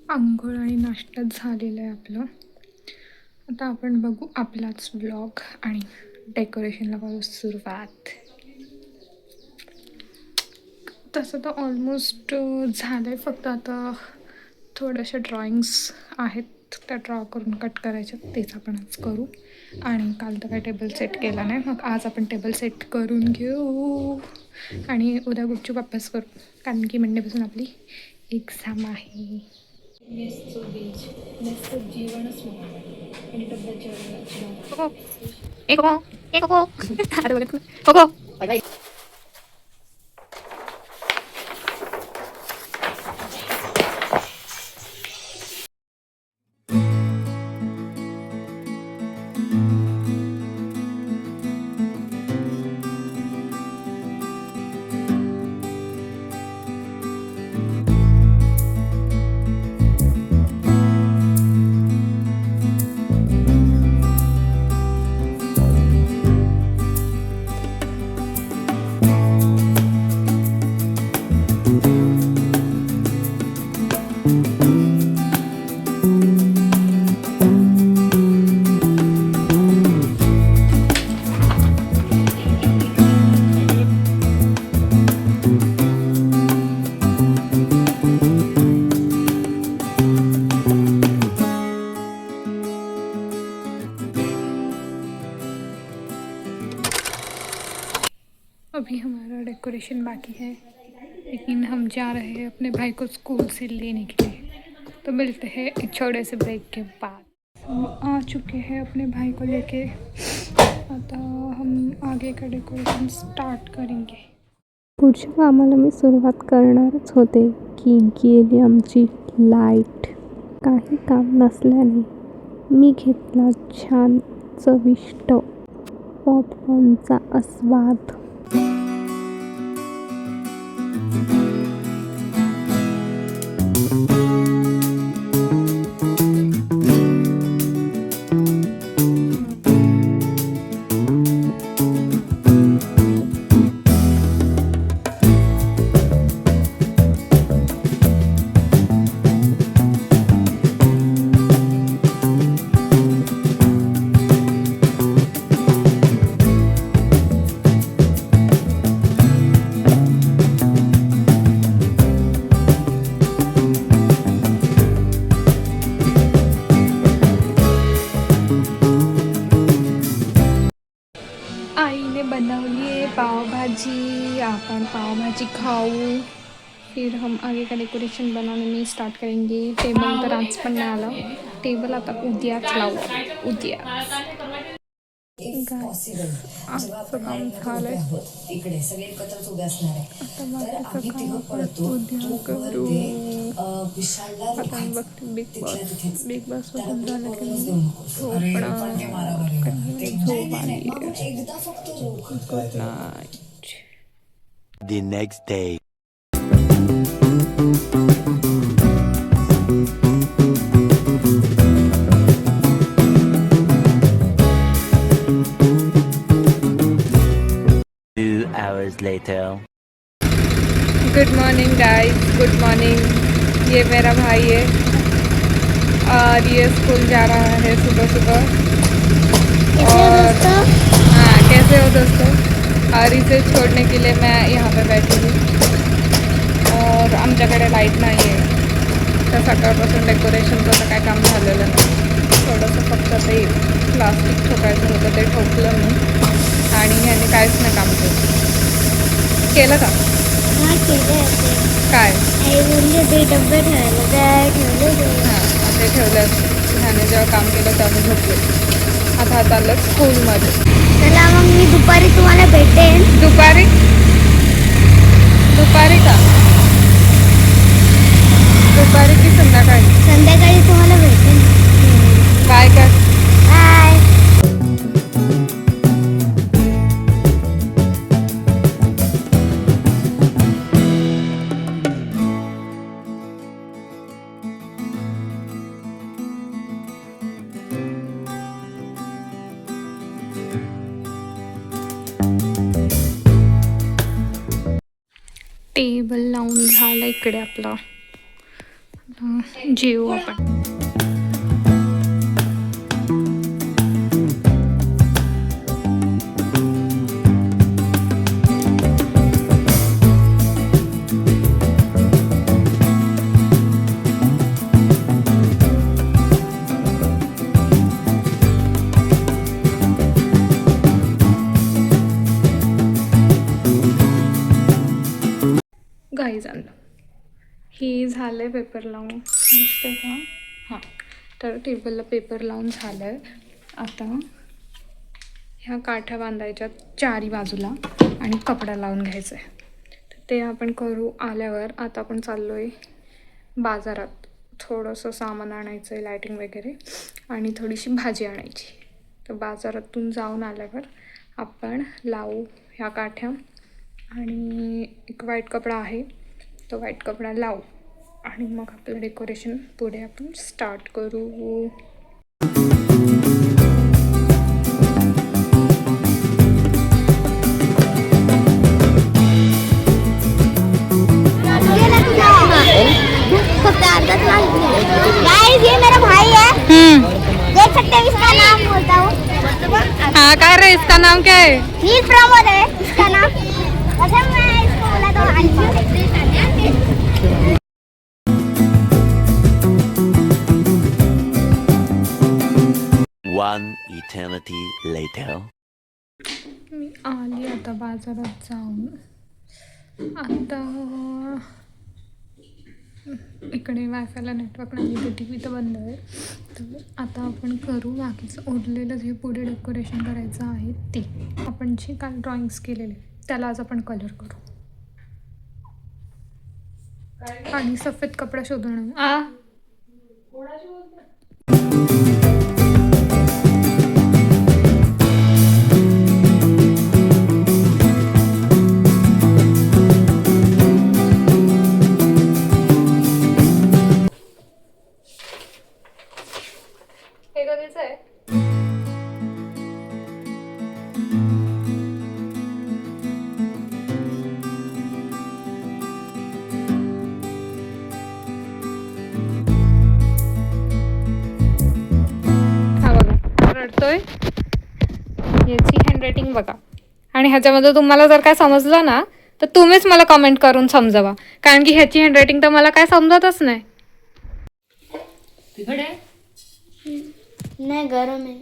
अंघोळ आणि नाश्ता झालेलं आहे आपलं. आता आपण बघू आपलाच व्लॉग आणि डेकोरेशनला करू सुरुवात. तसं तर ऑलमोस्ट झालं आहे, फक्त आता थोड्याशा ड्रॉइंग्स आहेत त्या ड्रॉ करून कट करायच्या, तेच आपण आज करू. आणि काल तर काय टेबल सेट केला नाही, मग आज आपण टेबल सेट करून घेऊ आणि उद्या गुपचूप अभ्यास करू, कारण की मंडेपासून आपली एक्झाम आहे. मेसचं बीज मेसचं जेवणच आणि डब्यात जेवण अभी हमारा डेकोरेशन बाकी है, लेकिन हम जा रहे हैं अपने भाई को स्कूल से लेने के लिए। तो मिलते हैं एक छोटे से ब्रेक के बाद। हम आ चुके हैं अपने भाई को लेके, आता हम आगे का डेकोरेशन स्टार्ट करेंगे। पुढच्या कामाला मी सुरुवात करणारच होते की गेली आमची लाईट. काही काम नसल्याने मी घेतला छान चविष्ट पॉपकॉर्नचा आस्वाद. आईने बनवली है पाव भाजी, अपन पाव भाजी खाऊ, फिर हम आगे का डेकोरेशन बनाने में स्टार्ट करेंगे. टेबल तर आज पण नाही आला, टेबल आता उद्याच लावू, उद्या. आजचं काम झालंय, इकडे सगळे एकत्रच उभे असणार आहे. आता तर आम्ही बाकीचं तेव्हा काम पळतो उद्या करू. विशालला आता मी रोखायचं. बघते बिग बॉस. बिग बॉस त्याला बघून झालं की बोलूनच मी देऊ नकोस. अरे, पण ते मारामारी आहे. झोपणार, ते झोप नाही, आली मागून आहे. एकदा फक्त रोख. Good night. The next day. Two hours later. Good morning guys, good morning. ये मेरा भाई है और ये स्कूल जा रहा है सुबह सुबह. और हाँ, कैसे हो दोस्तों. और इसे छोड़ने के लिए मैं यहाँ पे बैठी हूँ और आमच्याकडे लाईट नाही आहे, तर सकाळपासून डेकोरेशनचं तर काय काम झालेलं नाही. थोडंसं फक्त ते प्लास्टिक ठोकायचं होतं, ते ठोकलं मी आणि ह्याने काहीच नाही काम केलं का. काय हां, ते ठेवलं. ह्याने जेव्हा काम केलं तेव्हा मी झोपले. आता चाललं स्कूलमध्ये. चला मग मी दुपारी तुम्हाला भेटेन. दुपारी दुपारी का, दुपारी की संध्याकाळी. संध्याकाळी तुम्हाला भेटेन. काय काय. बाय. टेबल लावून झाला इकडे आपला. आता जेवू आपण. गाईज आणलं हे झालं आहे पेपर लावून दिसतं का हां तर टेबलला पेपर लावून झालं आहे. आता ह्या काठ्या बांधायच्या चारी बाजूला आणि कपडा लावून घ्यायचा आहे. तर ते आपण करू आल्यावर. आता आपण चाललो आहे बाजारात. थोडंसं सामान आणायचं आहे लायटिंग वगैरे आणि थोडीशी भाजी आणायची. तर बाजारातून जाऊन आल्यावर आपण लावू ह्या काठ्या आणि एक व्हाईट कपडा आहे तो व्हाईट कपडा लावू आणि मग आपलं डेकोरेशन पुढे आपण स्टार्ट करू. गाइस ये मेरा भाई है. देख सकते हैं इसका नाम बोलता हूँ. हाँ क्या रे इसका नाम क्या है? नील प्रमोद है इसका नाम. अच्छा मैं इसको बोला तो अंशु. One eternity later. मी आली आता बाजारात जाऊन. आता इकडे वायफायला नेटवर्क नाही ते टी व्ही तर बंद आहे. तर आता आपण करू बाकीचं उरलेलं जे पुढे डेकोरेशन करायचं आहे ते. आपण जे काल ड्रॉइंग्स केलेले त्याला आज आपण कलर करू आणि सफेद कपडा शोधून हे कधीचं आहे? हा बघा रडतोय. याची हँडरायटिंग बघा आणि ह्याच्यामध्ये तुम्हाला जर काय समजलं ना तर तुम्हीच मला कमेंट करून समजावा कारण की ह्याची हँडरायटिंग तर मला काय समजतच नाही. नहीं गरम है.